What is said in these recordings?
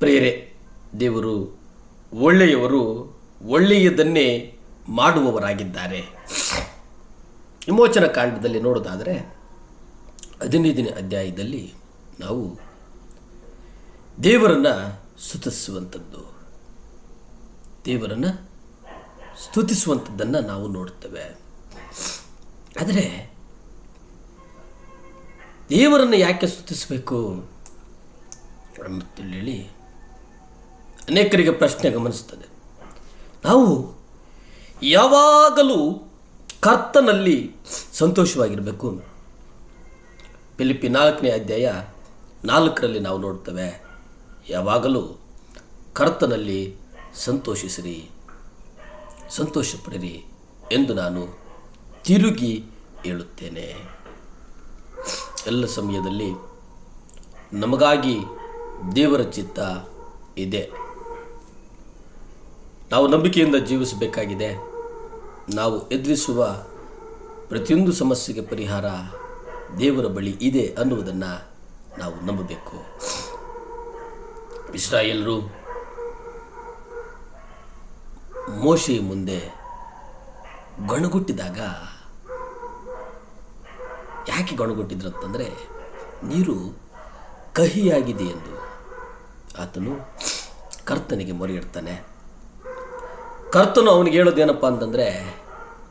ಪ್ರಿಯರೇ, ದೇವರು ಒಳ್ಳೆಯವರು, ಒಳ್ಳೆಯದನ್ನೇ ಮಾಡುವವರಾಗಿದ್ದಾರೆ. ವಿಮೋಚನ ಕಾಂಡದಲ್ಲಿ ನೋಡೋದಾದರೆ 15ನೇ ಅಧ್ಯಾಯದಲ್ಲಿ ನಾವು ದೇವರನ್ನು ಸ್ತುತಿಸುವಂಥದ್ದು, ದೇವರನ್ನು ಸ್ತುತಿಸುವಂಥದ್ದನ್ನು ನಾವು ನೋಡ್ತೇವೆ. ಆದರೆ ದೇವರನ್ನು ಯಾಕೆ ಸ್ತುತಿಸಬೇಕು ಅಂತೇಳಿ ಅನೇಕರಿಗೆ ಪ್ರಶ್ನೆ ಗಮನಿಸ್ತದೆ. ನಾವು ಯಾವಾಗಲೂ ಕರ್ತನಲ್ಲಿ ಸಂತೋಷವಾಗಿರಬೇಕು. ಫಿಲಿಪ್ಪಿ 4ನೇ ಅಧ್ಯಾಯ 4ರಲ್ಲಿ ನಾವು ನೋಡ್ತೇವೆ, ಯಾವಾಗಲೂ ಕರ್ತನಲ್ಲಿ ಸಂತೋಷಿಸಿರಿ, ಸಂತೋಷಪಡಿರಿ ಎಂದು ನಾನು ತಿರುಗಿ ಹೇಳುತ್ತೇನೆ. ಎಲ್ಲ ಸಮಯದಲ್ಲಿ ನಮಗಾಗಿ ದೇವರ ಚಿತ್ತ ಇದೆ. ನಾವು ನಂಬಿಕೆಯಿಂದ ಜೀವಿಸಬೇಕಾಗಿದೆ. ನಾವು ಎದುರಿಸುವ ಪ್ರತಿಯೊಂದು ಸಮಸ್ಯೆಗೆ ಪರಿಹಾರ ದೇವರ ಬಳಿ ಇದೆ ಅನ್ನುವುದನ್ನು ನಾವು ನಂಬಬೇಕು. ಇಸ್ರಾಯೇಲರು ಮೋಶೆಯ ಮುಂದೆ ಗೊಣಗುಟ್ಟಿದಾಗ ಯಾಕೆ ಗೊಣಗುಟ್ಟಿದ್ರು ಅಂತಂದರೆ, ನೀರು ಕಹಿಯಾಗಿದೆ ಎಂದು ಆತನು ಕರ್ತನಿಗೆ ಮೊರೆಯಿಡ್ತಾನೆ. ಕರ್ತನು ಅವನಿಗೆ ಹೇಳೋದೇನಪ್ಪ ಅಂತಂದರೆ,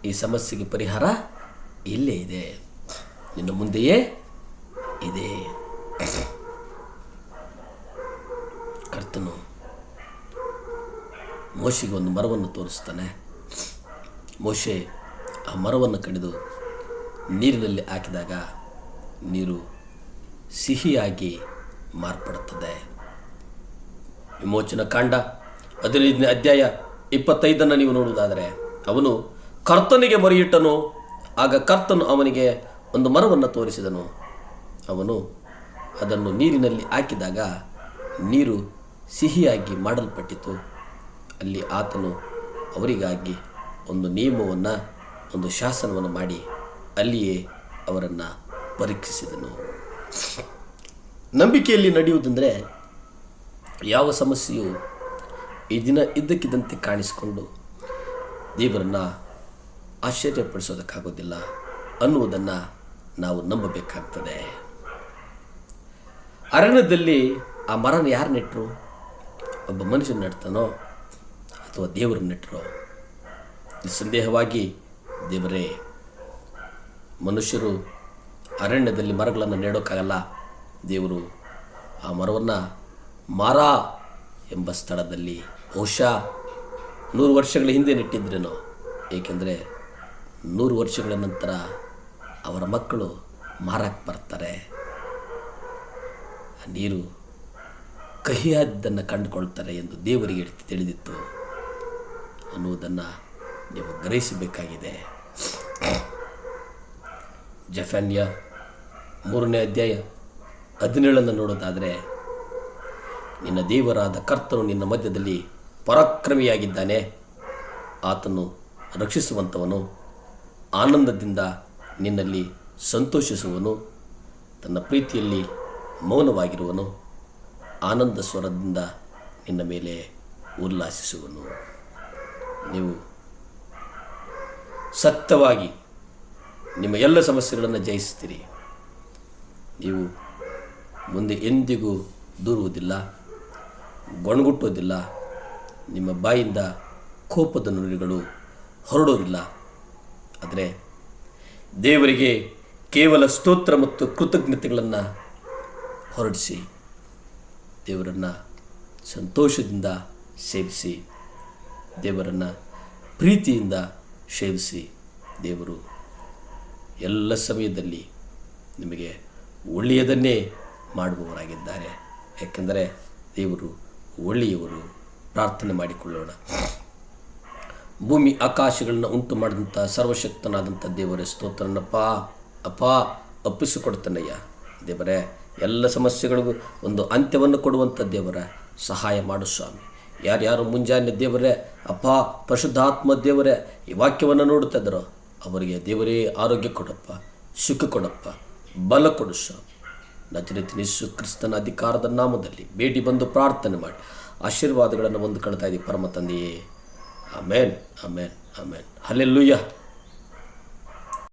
ಈ ಸಮಸ್ಯೆಗೆ ಪರಿಹಾರ ಇಲ್ಲೇ ಇದೆ, ನಿನ್ನ ಮುಂದೆಯೇ ಇದೆ. ಕರ್ತನು ಮೋಶೆಗೆ ಒಂದು ಮರವನ್ನು ತೋರಿಸ್ತಾನೆ. ಮೋಶೆ ಆ ಮರವನ್ನು ಕಡಿದು ನೀರಿನಲ್ಲಿ ಹಾಕಿದಾಗ ನೀರು ಸಿಹಿಯಾಗಿ ಮಾರ್ಪಡುತ್ತದೆ. ವಿಮೋಚನ ಕಾಂಡ 15ನೇ ಅಧ್ಯಾಯ 25 ನೀವು ನೋಡುವುದಾದರೆ, ಅವನು ಕರ್ತನಿಗೆ ಮೊರೆಯಿಟ್ಟನು. ಆಗ ಕರ್ತನು ಅವನಿಗೆ ಒಂದು ಮರವನ್ನು ತೋರಿಸಿದನು. ಅವನು ಅದನ್ನು ನೀರಿನಲ್ಲಿ ಹಾಕಿದಾಗ ನೀರು ಸಿಹಿಯಾಗಿ ಮಾಡಲ್ಪಟ್ಟಿತು. ಅಲ್ಲಿ ಆತನು ಅವರಿಗಾಗಿ ಒಂದು ನಿಯಮವನ್ನು, ಒಂದು ಶಾಸನವನ್ನು ಮಾಡಿ ಅಲ್ಲಿಯೇ ಅವರನ್ನು ಪರೀಕ್ಷಿಸಿದನು. ನಂಬಿಕೆಯಲ್ಲಿ ನಡೆಯುವುದೆಂದರೆ, ಯಾವ ಸಮಸ್ಯೆಯು ಈ ದಿನ ಇದ್ದಕ್ಕಿದ್ದಂತೆ ಕಾಣಿಸಿಕೊಂಡು ದೇವರನ್ನು ಆಶ್ಚರ್ಯಪಡಿಸೋದಕ್ಕಾಗೋದಿಲ್ಲ ಅನ್ನುವುದನ್ನು ನಾವು ನಂಬಬೇಕಾಗ್ತದೆ. ಅರಣ್ಯದಲ್ಲಿ ಆ ಮರನ ಯಾರು ನೆಟ್ಟರು? ಒಬ್ಬ ಮನುಷ್ಯನ ನೆಡ್ತಾನೋ ಅಥವಾ ದೇವರು ನೆಟ್ಟರೋ? ನಿಸ್ಸಂದೇಹವಾಗಿ ದೇವರೇ. ಮನುಷ್ಯರು ಅರಣ್ಯದಲ್ಲಿ ಮರಗಳನ್ನು ನೆಡೋಕ್ಕಾಗಲ್ಲ. ದೇವರು ಆ ಮರವನ್ನು ಮಾರಾ ಎಂಬ ಸ್ಥಳದಲ್ಲಿ ಬಹುಶಃ 100 ವರ್ಷಗಳ ಹಿಂದೆ ನೆಟ್ಟಿದ್ರೇನೋ. ಏಕೆಂದರೆ 100 ವರ್ಷಗಳ ನಂತರ ಅವರ ಮಕ್ಕಳು ಮಾರಕ್ಕೆ ಬರ್ತಾರೆ. ಆ ನೀರು ಕಹಿಯಾದ್ದನ್ನು ಕಂಡುಕೊಳ್ತಾರೆ ಎಂದು ದೇವರಿಗೆ ತಿಳಿದಿತ್ತು ಅನ್ನುವುದನ್ನು ನೀವು ಗ್ರಹಿಸಬೇಕಾಗಿದೆ. ಜೆಫನ್ಯ 3ನೇ ಅಧ್ಯಾಯ 17 ನೋಡೋದಾದರೆ, ನಿನ್ನ ದೇವರಾದ ಕರ್ತನು ನಿನ್ನ ಮಧ್ಯದಲ್ಲಿ ಪರಾಕ್ರಮಿಯಾಗಿದ್ದಾನೆ. ಆತನು ರಕ್ಷಿಸುವಂಥವನು, ಆನಂದದಿಂದ ನಿನ್ನಲ್ಲಿ ಸಂತೋಷಿಸುವನು, ತನ್ನ ಪ್ರೀತಿಯಲ್ಲಿ ಮೌನವಾಗಿರುವನು, ಆನಂದ ಸ್ವರದಿಂದ ನಿನ್ನ ಮೇಲೆ ಉಲ್ಲಾಸಿಸುವನು. ನೀವು ಸತ್ಯವಾಗಿ ನಿಮ್ಮ ಎಲ್ಲ ಸಮಸ್ಯೆಗಳನ್ನು ಜಯಿಸ್ತೀರಿ. ನೀವು ಮುಂದೆ ಎಂದಿಗೂ ದೂರುವುದಿಲ್ಲ, ಗೊಣಗುಟ್ಟೋದಿಲ್ಲ, ನಿಮ್ಮ ಬಾಯಿಂದ ಕೋಪದ ನುಡಿಗಳು ಹೊರಡೋದಿಲ್ಲ. ಆದರೆ ದೇವರಿಗೆ ಕೇವಲ ಸ್ತೋತ್ರ ಮತ್ತು ಕೃತಜ್ಞತೆಗಳನ್ನು ಹೊರಡಿಸಿ, ದೇವರನ್ನು ಸಂತೋಷದಿಂದ ಸೇವಿಸಿ, ದೇವರನ್ನು ಪ್ರೀತಿಯಿಂದ ಸೇವಿಸಿ. ದೇವರು ಎಲ್ಲ ಸಮಯದಲ್ಲಿ ನಿಮಗೆ ಒಳ್ಳೆಯದನ್ನೇ ಮಾಡುವವರಾಗಿದ್ದಾರೆ. ಯಾಕೆಂದರೆ ದೇವರು ಒಳ್ಳೆಯವರು. ಪ್ರಾರ್ಥನೆ ಮಾಡಿಕೊಳ್ಳೋಣ. ಭೂಮಿ ಆಕಾಶಗಳನ್ನು ಉಂಟು ಮಾಡಿದಂಥ ಸರ್ವಶಕ್ತನಾದಂಥ ದೇವರೇ, ಸ್ತೋತ್ರನಪ್ಪ. ಅಪ್ಪ, ಅಪ್ಪಿಸಿಕೊಡ್ತಾನಯ್ಯ ದೇವರೇ. ಎಲ್ಲ ಸಮಸ್ಯೆಗಳಿಗೂ ಒಂದು ಅಂತ್ಯವನ್ನು ಕೊಡುವಂಥ ದೇವರ ಸಹಾಯ ಮಾಡು ಸ್ವಾಮಿ. ಯಾರ್ಯಾರು ಮುಂಜಾನೆ ದೇವರೇ, ಅಪ್ಪ ಪರಿಶುದ್ಧಾತ್ಮ ದೇವರೇ ಈ ವಾಕ್ಯವನ್ನು ನೋಡುತ್ತಾ ಇದ್ದರೋ ಅವರಿಗೆ ದೇವರೇ ಆರೋಗ್ಯ ಕೊಡಪ್ಪ, ಸುಖ ಕೊಡಪ್ಪ, ಬಲ ಕೊಡು ಸ್ವಾಮಿ. ನಜರೇತಿನ ಯೇಸು ಕ್ರಿಸ್ತನ ಅಧಿಕಾರದ ನಾಮದಲ್ಲಿ ಬೇಡಿ ಬಂದು ಪ್ರಾರ್ಥನೆ ಮಾಡಿ ಆಶೀರ್ವಾದಗಳನ್ನು ಹೊಂದಿಕೊಳ್ತಾ ಇದ್ದೀವಿ ಪರಮ ತಂದೆಯೇ. ಆಮೇನ್, ಆಮೇನ್, ಆಮೇನ್. ಹಲ್ಲೆಲೂಯಾ.